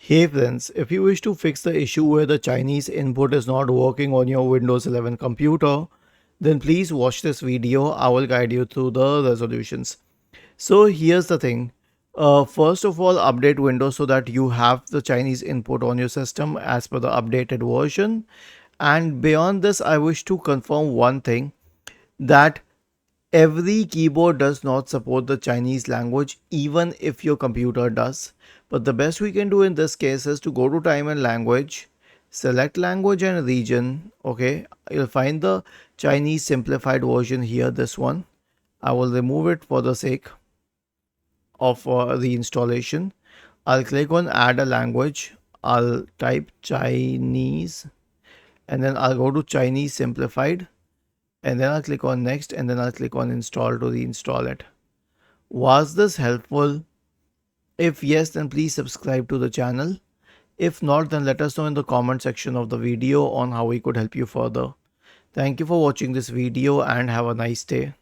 Hey friends, if you wish to fix the issue where the Chinese input is not working on your Windows 11 computer, then please watch this video. I will guide you through the resolutions. So here's the thing. First of all, update Windows so that you have the Chinese input on your system as per the updated version. And beyond this, I wish to confirm one thing, that every keyboard does not support the Chinese language, even if your computer does. But the best we can do in this case is to go to time and language, select language and region. Okay, you'll find the Chinese simplified version here, this one. I will remove it for the sake of the installation. I'll click on add a language. I'll type Chinese and then I'll go to Chinese simplified and then I'll click on next and then I'll click on install to reinstall it. Was this helpful? If yes, then please subscribe to the channel. If not, then let us know in the comment section of the video on how we could help you further. Thank you for watching this video and have a nice day.